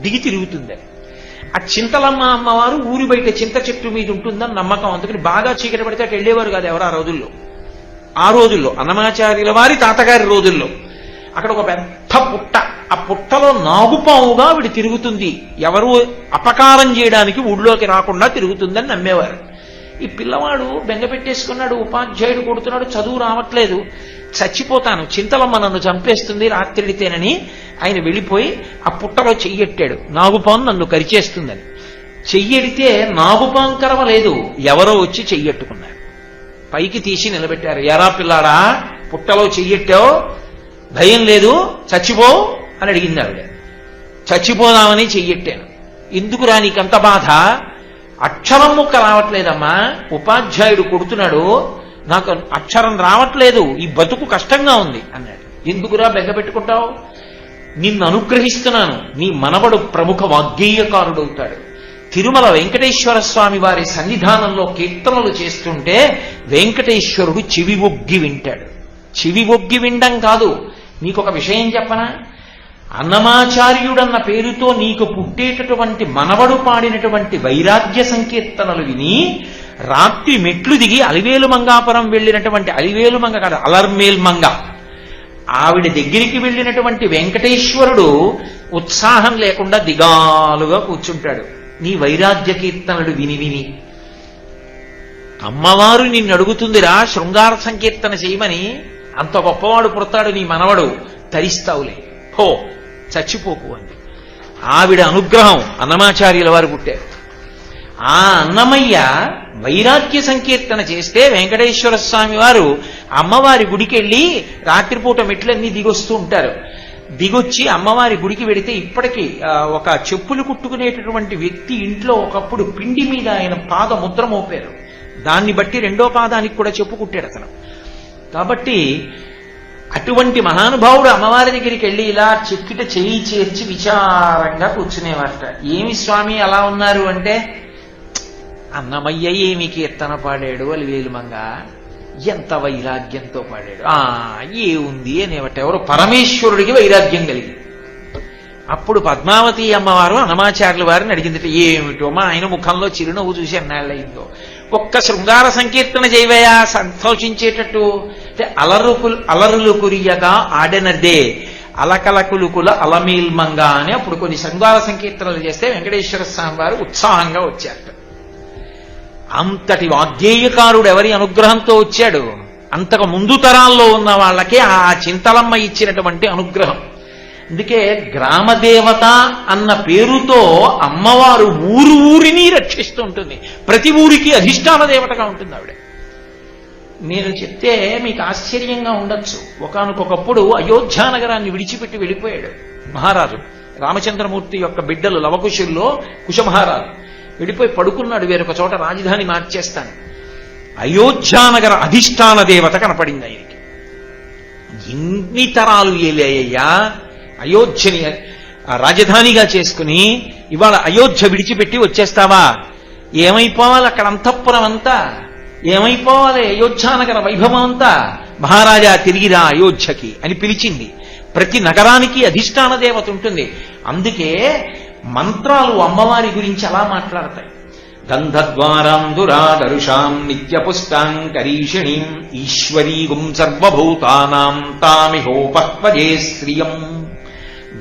దిగి తిరుగుతుందని. ఆ చింతలమ్మ అమ్మవారు ఊరి బయట చింత చెట్టు మీద ఉంటుందని నమ్మకం. అందుకని బాగా చీకటి పడితే అటు వెళ్ళేవారు కాదు ఎవరు ఆ రోజుల్లో అన్నమాచార్యుల వారి తాతగారి రోజుల్లో. అక్కడ ఒక పెద్ద పుట్ట, ఆ పుట్టలో నాగుపావుగా ఆవిడ తిరుగుతుంది. ఎవరు అపకారం చేయడానికి ఊళ్ళోకి రాకుండా తిరుగుతుందని నమ్మేవారు. ఈ పిల్లవాడు బెంగ పెట్టేసుకున్నాడు, ఉపాధ్యాయుడు కొడుతున్నాడు, చదువు రావట్లేదు, చచ్చిపోతాను, చింతలమ్మ నన్ను చంపేస్తుంది రాత్రిడితేనని ఆయన వెళ్ళిపోయి ఆ పుట్టలో చెయ్యెట్టాడు. నాగుపాము నన్ను కరిచేస్తుందని. చెయ్యెడితే నాగుపాం కరవలేదు, ఎవరో వచ్చి చెయ్యెట్టుకున్నారు. పైకి తీసి నిలబెట్టారు. ఎరా పిల్లాడా, పుట్టలో చెయ్యెట్టావు, భయం లేదు, చచ్చిపో అని అడిగింది ఆవిడ. చచ్చిపోదామని చెయ్యెట్టాను. ఎందుకురా నీకంత బాధ? అక్షరం ముక్క రావట్లేదమ్మా, ఉపాధ్యాయుడు కొడుతున్నాడు, నాకు అక్షరం రావట్లేదు, ఈ బతుకు కష్టంగా ఉంది అన్నాడు. ఎందుకురా బెంగ పెట్టుకుంటావు, నిన్ను అనుగ్రహిస్తున్నాను, నీ మనవడు ప్రముఖ వాగ్గేయకారుడవుతాడు. తిరుమల వెంకటేశ్వర స్వామి వారి సన్నిధానంలో కీర్తనలు చేస్తుంటే వెంకటేశ్వరుడు చెవి ఒగ్గి వింటాడు. చెవి ఒగ్గి వినడం కాదు, నీకొక విషయం చెప్పనా, అన్నమాచార్యుడన్న పేరుతో నీకు పుట్టేటటువంటి మనవడు పాడినటువంటి వైరాగ్య సంకీర్తనలు విని రాత్రి మెట్లు దిగి అలివేలు మంగాపురం వెళ్ళినటువంటి, అలివేలు మంగ కాదు అలర్మేల్ మంగ, ఆవిడ దగ్గరికి వెళ్ళినటువంటి వెంకటేశ్వరుడు ఉత్సాహం లేకుండా దిగాలుగా కూర్చుంటాడు నీ వైరాగ్య కీర్తనలు విని విని. అమ్మవారు నిన్ను అడుగుతుందిరా శృంగార సంకీర్తన చేయమని, అంత గొప్పవాడు పుడతాడు నీ మనవడు, తరిస్తావులే హో చచ్చిపోకు అంది. ఆవిడ అనుగ్రహం అన్నమాచార్యుల వారు పుట్టారు. ఆ అన్నమయ్య వైరాగ్య సంకీర్తన చేస్తే వెంకటేశ్వర స్వామి వారు అమ్మవారి గుడికి వెళ్ళి రాత్రిపూట మెట్లన్నీ దిగొస్తూ ఉంటారు. దిగొచ్చి అమ్మవారి గుడికి వెడితే ఇప్పటికీ ఒక చెప్పులు కుట్టుకునేటటువంటి వ్యక్తి ఇంట్లో ఒకప్పుడు పిండి మీద ఆయన పాద ముద్ర మోపారు, దాన్ని బట్టి రెండో పాదానికి కూడా చెప్పు కుట్టాడు అతను. కాబట్టి అటువంటి మహానుభావుడు అమ్మవారి దగ్గరికి వెళ్ళి ఇలా చెక్కిట చేయి చేర్చి విచారంగా కూర్చునేవారట. ఏమి స్వామి అలా ఉన్నారు అంటే, అన్నమయ్య ఏమి కీర్తన పాడాడు అలివేలు మంగ, ఎంత వైరాగ్యంతో పాడాడు, ఏ ఉంది అనేవట. ఎవరు పరమేశ్వరుడికి వైరాగ్యం కలిగి. అప్పుడు పద్మావతి అమ్మవారు అన్నమాచార్యుల వారిని అడిగిందట, ఏమిటో మా ఆయన ముఖంలో చిరునవ్వు చూసి అన్నాళ్ళయిందో, ఒక్క శృంగార సంకీర్తన చేయవయా సంతోషించేటట్టు అంటే, అలరులు కురియగా ఆడెనదే అలకలకులుకుల అలమీల్మంగ అని అప్పుడు కొన్ని శృంగార సంకీర్తనలు చేస్తే వెంకటేశ్వర స్వామి వారు ఉత్సాహంగా వచ్చారట. అంతటి వాగ్గేయకారుడు ఎవరి అనుగ్రహంతో వచ్చాడు, అంతకు ముందు తరాల్లో ఉన్న వాళ్ళకే ఆ చింతలమ్మ ఇచ్చినటువంటి అనుగ్రహం. అందుకే గ్రామదేవత అన్న పేరుతో అమ్మవారు ఊరిని రక్షిస్తూ ఉంటుంది. ప్రతి ఊరికి అధిష్టాన దేవతగా ఉంటుంది ఆవిడ. నేను చెప్తే మీకు ఆశ్చర్యంగా ఉండొచ్చు, ఒకానొకప్పుడు అయోధ్యానగరాన్ని విడిచిపెట్టి వెళ్ళిపోయాడు మహారాజు. రామచంద్రమూర్తి యొక్క బిడ్డలు లవకుశుల్లో కుశమహారాజు వెళ్ళిపోయి పడుకున్నాడు, వేరొక చోట రాజధాని మార్చేస్తాను. అయోధ్యానగర అధిష్టాన దేవత కనపడింది ఆయనకి. ఎన్ని తరాలు ఏలయ్యా అయోధ్యని రాజధానిగా చేసుకుని ఇవాళ అయోధ్య విడిచిపెట్టి వచ్చేస్తావా, ఏమైపోవాలి అక్కడ అంతఃపురం అంతా, ఏమైపోవాలి అయోధ్యానగర వైభవం అంతా, మహారాజా తిరిగిరా అయోధ్యకి అని పిలిచింది. ప్రతి నగరానికి అధిష్టాన దేవత ఉంటుంది. అందుకే మంత్రాలు అమ్మవారి గురించి అలా మాట్లాడతాయి. గంధద్వారాంధురాదరుషాం నిత్యపుష్టాంకరీషిణీం ఈశ్వరీగుం సర్వభూతానాం తామిహోపహ్వజే శ్రియం.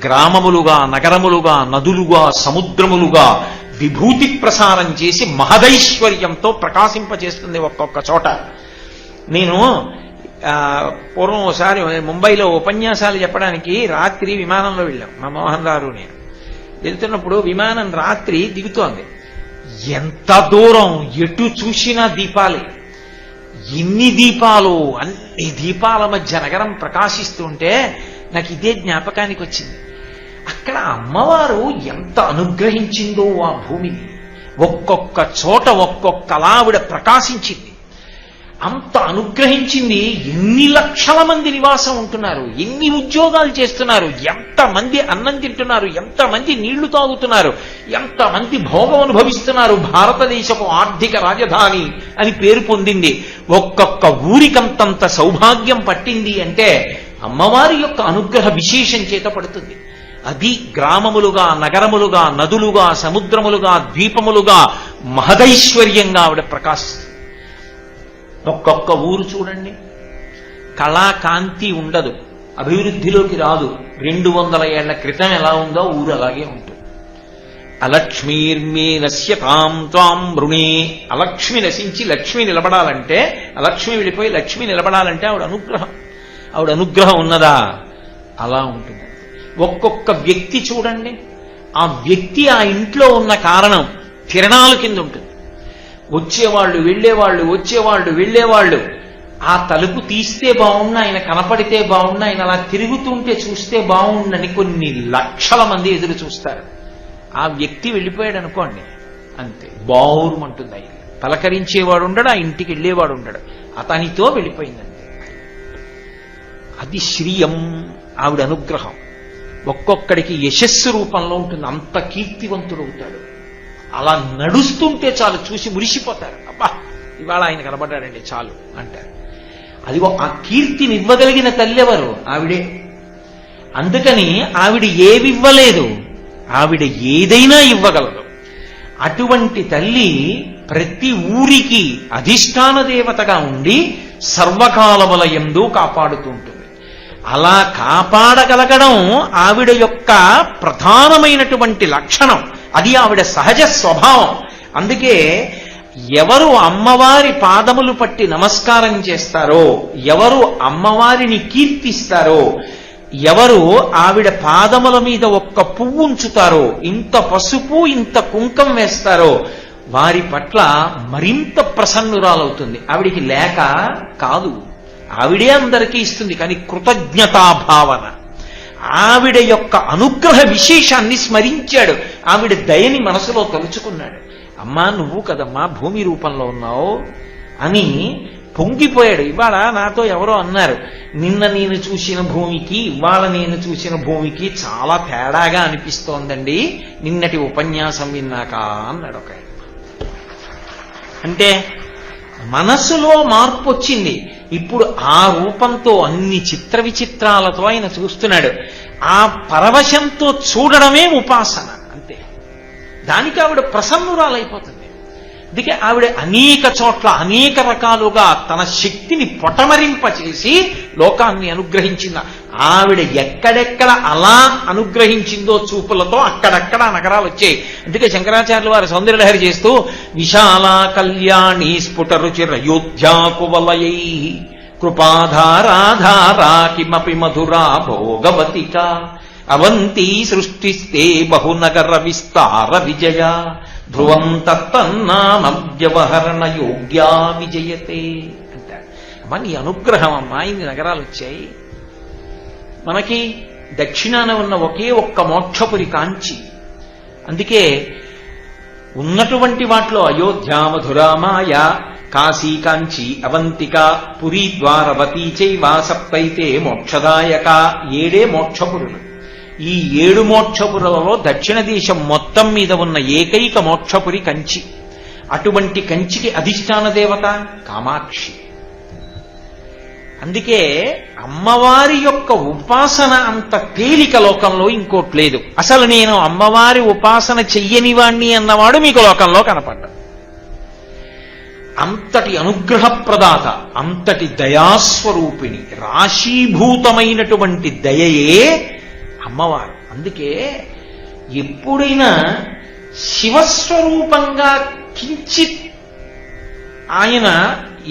గ్రామములుగా, నగరములుగా, నదులుగా, సముద్రములుగా విభూతి ప్రసారం చేసి మహదైశ్వర్యంతో ప్రకాశింపచేస్తుంది ఒక్కొక్క చోట. నేను పూర్వం ఒకసారి ముంబైలో ఉపన్యాసాలు చెప్పడానికి రాత్రి విమానంలో వెళ్ళాం, మా మోహన్ గారు నేను. వెళ్తున్నప్పుడు విమానం రాత్రి దిగుతోంది. ఎంత దూరం ఎటు చూసినా దీపాలే, ఎన్ని దీపాలు, అన్ని దీపాల మధ్య నగరం ప్రకాశిస్తుంటే నాకు ఇదే జ్ఞాపకానికి వచ్చింది. అక్కడ అమ్మవారు ఎంత అనుగ్రహించిందో ఆ భూమిని, ఒక్కొక్క చోట ఒక్కొక్కలా ఆవిడ ప్రకాశించింది. అంత అనుగ్రహించింది. ఎన్ని లక్షల మంది నివాసం ఉంటున్నారు, ఎన్ని ఉద్యోగాలు చేస్తున్నారు, ఎంతమంది అన్నం తింటున్నారు, ఎంతమంది నీళ్లు తాగుతున్నారు, ఎంతమంది భోగం అనుభవిస్తున్నారు. భారతదేశపు ఆర్థిక రాజధాని అని పేరు పొందింది. ఒక్కొక్క ఊరికంతంత సౌభాగ్యం పట్టింది అంటే అమ్మవారి యొక్క అనుగ్రహ విశేషం చేత పడుతుంది. అది గ్రామములుగా, నగరములుగా, నదులుగా, సముద్రములుగా, ద్వీపములుగా మహదైశ్వర్యంగా ఆవిడ ప్రకాశిస్తుంది. ఒక్కొక్క ఊరు చూడండి, కళాకాంతి ఉండదు, అభివృద్ధిలోకి రాదు. 200 ఏళ్ల క్రితం ఎలా ఉందో ఊరు అలాగే ఉంటుంది. అలక్ష్మీర్మే నశ్యతాం త్వాం మృణే. అలక్ష్మి నశించి లక్ష్మి నిలబడాలంటే, అలక్ష్మి వెళ్ళిపోయి లక్ష్మి నిలబడాలంటే ఆవిడ అనుగ్రహం ఉన్నదా, అలా ఉంటుంది. ఒక్కొక్క వ్యక్తి చూడండి, ఆ వ్యక్తి ఆ ఇంట్లో ఉన్న కారణం కిరణాల కింద ఉంటుంది. వచ్చేవాళ్ళు వెళ్ళేవాళ్ళు, వచ్చేవాళ్ళు వెళ్ళేవాళ్ళు. ఆ తలుపు తీస్తే బాగుండు, ఆయన కనపడితే బాగుండు, ఆయన అలా తిరుగుతుంటే చూస్తే బాగుండని కొన్ని లక్షల మంది ఎదురు చూస్తారు. ఆ వ్యక్తి వెళ్ళిపోయాడు అనుకోండి, అంతే బావురుమంటుంది. ఆయన పలకరించేవాడు ఉండడు, ఆ ఇంటికి వెళ్ళేవాడు ఉండడు, అతనితో వెళ్ళిపోయిందండి. అది శ్రీయం, ఆవిడ అనుగ్రహం. ఒక్కొక్కడికి యశస్సు రూపంలో ఉంటుంది, అంత కీర్తివంతుడు అవుతాడు. అలా నడుస్తుంటే చాలు చూసి మురిసిపోతారు, అబ్బా ఇవాళ ఆయన కనబడ్డాడండి చాలు అంటారు. అదిగో ఆ కీర్తిని ఇవ్వగలిగిన తల్లి ఎవరు? ఆవిడే. అందుకని ఆవిడ ఏవివ్వలేదు, ఆవిడ ఏదైనా ఇవ్వగలదు. అటువంటి తల్లి ప్రతి ఊరికి అధిష్టాన దేవతగా ఉండి సర్వకాలముల యందు కాపాడుతూ ఉంటుంది. అలా కాపాడగలగడం ఆవిడ యొక్క ప్రధానమైనటువంటి లక్షణం, అది ఆవిడ సహజ స్వభావం. అందుకే ఎవరు అమ్మవారి పాదములు పట్టి నమస్కారం చేస్తారో, ఎవరు అమ్మవారిని కీర్తిస్తారో, ఎవరు ఆవిడ పాదముల మీద ఒక్క పువ్వు ఉంచుతారో, ఇంత పసుపు ఇంత కుంకం వేస్తారో, వారి పట్ల మరింత ప్రసన్నురాలవుతుంది. ఆవిడికి లేక కాదు, ఆవిడే అందరికీ ఇస్తుంది, కానీ కృతజ్ఞతాభావన. ఆవిడ యొక్క అనుగ్రహ విశేషాన్ని స్మరించాడు, ఆవిడ దయని మనసులో తలుచుకున్నాడు. అమ్మా నువ్వు కదమ్మా భూమి రూపంలో ఉన్నావు అని పొంగిపోయాడు. ఇవాళ నాతో ఎవరో అన్నారు, నిన్న నేను చూసిన భూమికి ఇవాళ నేను చూసిన భూమికి చాలా తేడాగా అనిపిస్తోందండి నిన్నటి ఉపన్యాసం విన్నాక అన్నాడు ఒక. అంటే మనసులో మార్పు వచ్చింది. ఇప్పుడు ఆ రూపంతో అన్ని చిత్ర విచిత్రాలతో ఆయన చూస్తున్నాడు. ఆ పరవశంతో చూడడమే ఉపాసన, అంతే. దానికి ఆవిడ ప్రసన్నురాలైపోతుంది. అందుకే ఆవిడ అనేక చోట్ల అనేక రకాలుగా తన శక్తిని పొటమరింపచేసి లోకాన్ని అనుగ్రహించింది. ఆవిడ ఎక్కడెక్కడ అలా అనుగ్రహించిందో చూపులతో అక్కడక్కడ నగరాలు వచ్చాయి. అందుకే శంకరాచార్యులు వారు సౌందర్యలహరి చేస్తూ విశాల కళ్యాణి స్ఫుట రుచిరయోధ్యాకువలయై కృపాధారాధారా కిమపి మధురా భోగవతిక అవంతి సృష్టిస్తే బహునగర విస్తార విజయ ధ్రువం తత్తన్నామవ్యవహరణ యోగ్యా విజయతే అంటారు. అమ్మా నీ అనుగ్రహం అమ్మా ఇన్ని నగరాలు వచ్చాయి. మనకి దక్షిణాన ఉన్న ఒకే ఒక్క మోక్షపురి కాంచి. అందుకే ఉన్నటువంటి వాటిలో అయోధ్య మధురా మాయా కాశీ కాంచి అవంతిక పురీ ద్వారవతీ చైవ సప్తైతే మోక్షదాయక, 7 మోక్షపురులు. ఈ 7 మోక్షపురులలో దక్షిణ దేశం మొత్తం మీద ఉన్న ఏకైక మోక్షపురి కంచి. అటువంటి కంచికి అధిష్టాన దేవత కామాక్షి. అందుకే అమ్మవారి యొక్క ఉపాసన అంత తేలిక లోకంలో ఇంకోటి లేదు. అసలు నేను అమ్మవారి ఉపాసన చెయ్యని వాణ్ణి అన్నవాడు మీకు లోకంలో కనపడ్డాడు. అంతటి అనుగ్రహప్రదాత, అంతటి దయాస్వరూపిణి, రాశీభూతమైనటువంటి దయయే అమ్మవారు. అందుకే ఎప్పుడైనా శివస్వరూపంగా కించిత్ ఆయన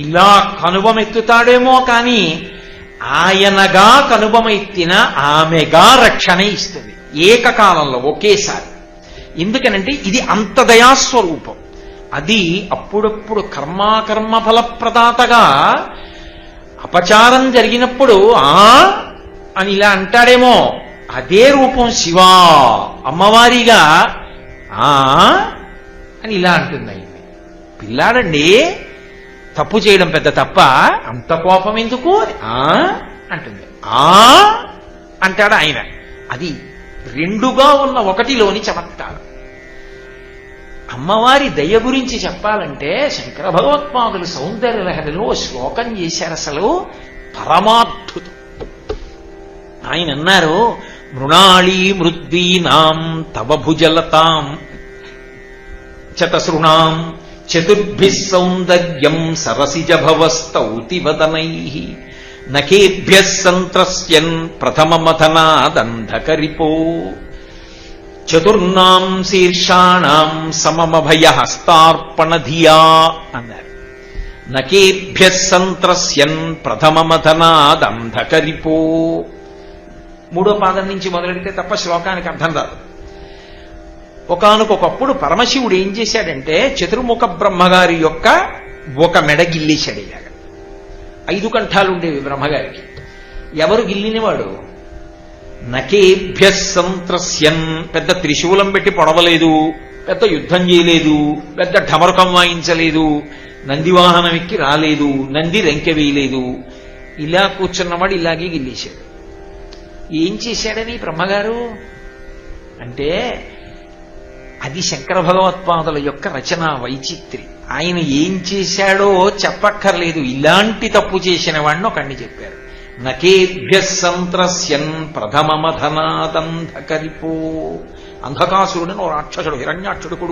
ఇలా కనుబమెత్తుతాడేమో కానీ ఆయనగా కనుబమెత్తిన ఆమెగా రక్షణ ఇస్తుంది ఏకకాలంలో ఒకేసారి. ఎందుకనంటే ఇది అంత దయాస్వరూపం. అది అప్పుడప్పుడు కర్మాకర్మ ఫలప్రదాతగా అపచారం జరిగినప్పుడు అని ఇలా అంటాడేమో, అదే రూపం శివా అమ్మవారిగా అని ఇలా అంటుంది. అయింది పిల్లాడండి, తప్పు చేయడం పెద్ద తప్ప, అంత కోపం ఎందుకు అంటుంది. అంటాడు ఆయన. అది రెండుగా ఉన్న ఒకటిలోని చమత్కారం. అమ్మవారి దయ గురించి చెప్పాలంటే శంకర భగవత్పాదులు సౌందర్యలహరిలో శ్లోకం చేశారు. అసలు పరమాద్భుతం. ఆయన అన్నారు, మృణాళీ మృద్వీనాం తవ భుజలతాం చతసృణాం చతుర్భిః సౌందర్యం సరసిజ భవస్తౌతి వదనైః నకేభ్యః సంత్రస్యన్ ప్రథమమథనాదంధకరిపో చతుర్నాం శీర్షాణాం సమమభయ హస్తార్పణ ధియా అన్నారు. నకేభ్యః సంత్రస్యన్ ప్రథమమథనాదంధకరిపో. 3వ పాదం నుంచి మొదలెడితే తప్ప శ్లోకానికి అర్థం రాదు. ఒకానొకప్పుడు పరమశివుడు ఏం చేశాడంటే చతుర్ముఖ బ్రహ్మగారి యొక్క ఒక మెడ గిల్లేశాడు. ఇలాగా 5 కంఠాలు ఉండేవి బ్రహ్మగారికి. ఎవరు గిల్లినవాడు? నకేభ్యః సంత్రస్యన్, పెద్ద త్రిశూలం పెట్టి పొడవలేదు, పెద్ద యుద్ధం చేయలేదు, పెద్ద ఢమరుకం వాయించలేదు, నందివాహనం ఎక్కి రాలేదు, నంది రెంకె వేయలేదు. ఇలా కూర్చున్నవాడు ఇలాగే గిల్లేశాడు. ఏం చేశాడని బ్రహ్మగారు అంటే అది శంకర భగవత్పాదుల యొక్క రచన వైచిత్రి. ఆయన ఏం చేశాడో చెప్పక్కర్లేదు, ఇలాంటి తప్పు చేసిన వాడిని ఒకడిని చెప్పారు. నకేభ్య సంత్రస్యన్ ప్రథమమధనాదంధకరిపో. అంధకాసురుడని ఓ రాక్షసుడు, హిరణ్యాక్షుడు కొడుకు.